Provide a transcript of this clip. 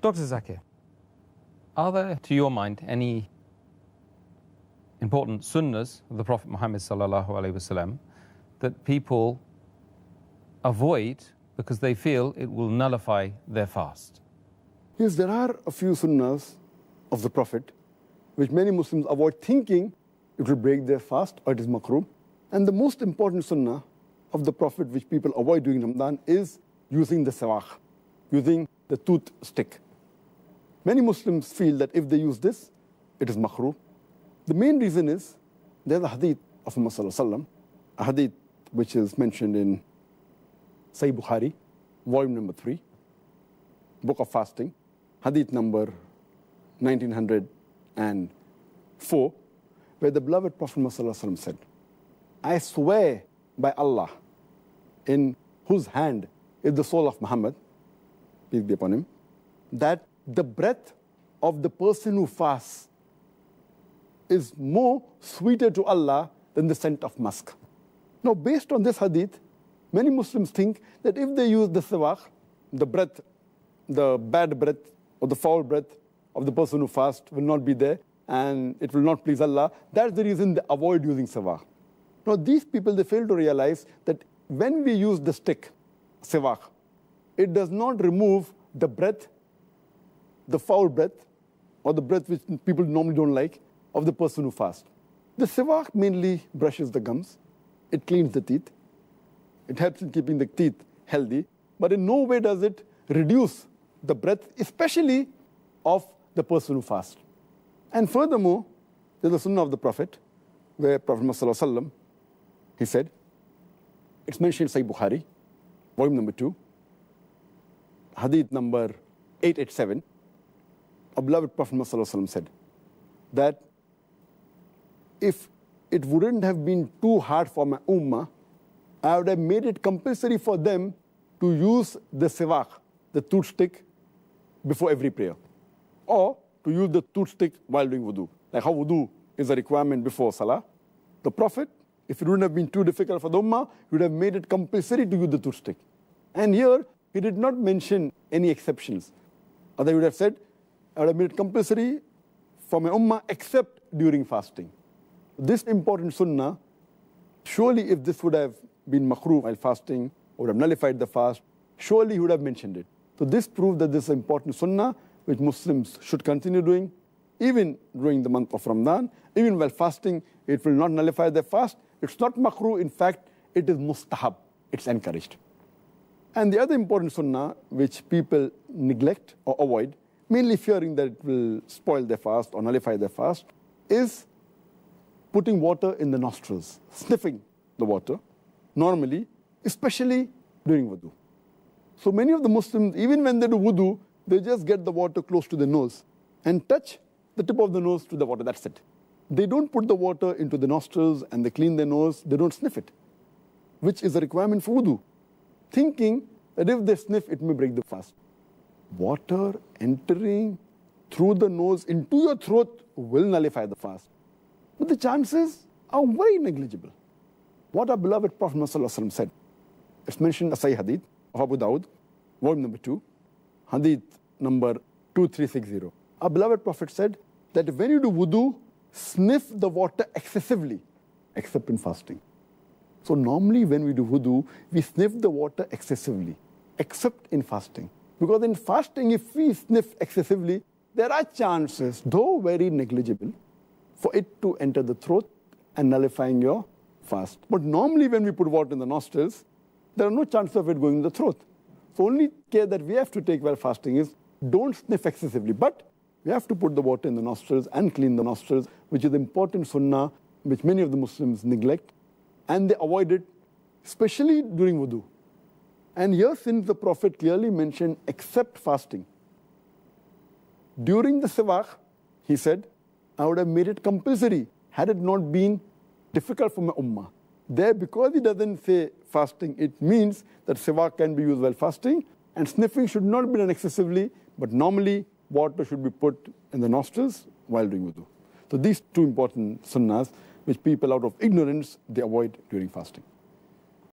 Dr. Zakir, are there, to your mind, any important sunnahs of the Prophet Muhammad sallallahu alaihi wasallam that people avoid because they feel it will nullify their fast? Yes, there are a few sunnahs of the Prophet which many Muslims avoid, thinking it will break their fast or it is makruh. And the most important sunnah of the Prophet which people avoid during Ramadan is using the siwak, using the tooth stick. Many Muslims feel that if they use this, it is makruh. The main reason is there's a hadith of Muhammad sallallahu alaihi wasallam, a hadith which is mentioned in Sahih Bukhari, volume number 3, book of fasting, hadith number 1904, where the beloved Prophet Muhammad sallallahu alaihi wasallam said, I swear by Allah, in whose hand is the soul of Muhammad, peace be upon him, that the breath of the person who fasts is more sweeter to Allah than the scent of musk. Now, based on this hadith, many Muslims think that if they use the siwak, the breath, the bad breath or the foul breath of the person who fasts will not be there and it will not please Allah. That's the reason they avoid using siwak. Now, these people, they fail to realize that when we use the stick, siwak, it does not remove the breath, the foul breath, or the breath which people normally don't like, of the person who fasts. The siwak mainly brushes the gums, it cleans the teeth, it helps in keeping the teeth healthy, but in no way does it reduce the breath, especially of the person who fasts. And furthermore, there's a sunnah of the Prophet, where Prophet Muhammad sallallahu alaihi wasallam, he said, it's mentioned in Sahih Bukhari, volume number 2, hadith number 887, our beloved Prophet Muhammad sallallahu alaihi wasallam said that if it wouldn't have been too hard for my ummah, I would have made it compulsory for them to use the siwak, the toothstick, before every prayer, or to use the toothstick while doing wudu. Like how wudu is a requirement before salah, the Prophet, if it wouldn't have been too difficult for the ummah, he would have made it compulsory to use the toothstick. And here, he did not mention any exceptions. Otherwise, he would have said, I would have made it compulsory for my ummah except during fasting. This important sunnah, surely if this would have been makruh while fasting, or would have nullified the fast, surely he would have mentioned it. So this proves that this is an important sunnah which Muslims should continue doing, even during the month of Ramadan. Even while fasting, it will not nullify their fast. It's not makruh, in fact, it is mustahab, it's encouraged. And the other important sunnah which people neglect or avoid, mainly fearing that it will spoil their fast or nullify their fast, is putting water in the nostrils, sniffing the water, normally, especially during wudu. So many of the Muslims, even when they do wudu, they just get the water close to the nose and touch the tip of the nose to the water, that's it. They don't put the water into the nostrils and they clean their nose, they don't sniff it, which is a requirement for wudu, thinking that if they sniff, it may break the fast. Water entering through the nose into your throat will nullify the fast. But the chances are very negligible. What our beloved Prophet ﷺ said, it's mentioned in a Sahih Hadith of Abu Dawud, volume number 2, Hadith number 2360. Our beloved Prophet said that when you do wudu, sniff the water excessively, except in fasting. So normally when we do wudu, we sniff the water excessively, except in fasting. Because in fasting, if we sniff excessively, there are chances, though very negligible, for it to enter the throat and nullifying your fast. But normally when we put water in the nostrils, there are no chances of it going in the throat. So only care that we have to take while fasting is don't sniff excessively. But we have to put the water in the nostrils and clean the nostrils, which is important sunnah, which many of the Muslims neglect. And they avoid it, especially during wudu. And here, since the Prophet clearly mentioned except fasting, during the siwak, he said, I would have made it compulsory had it not been difficult for my ummah. There, because he doesn't say fasting, it means that siwak can be used while fasting, and sniffing should not be done excessively, but normally water should be put in the nostrils while doing wudu. So these two important sunnahs, which people out of ignorance, they avoid during fasting.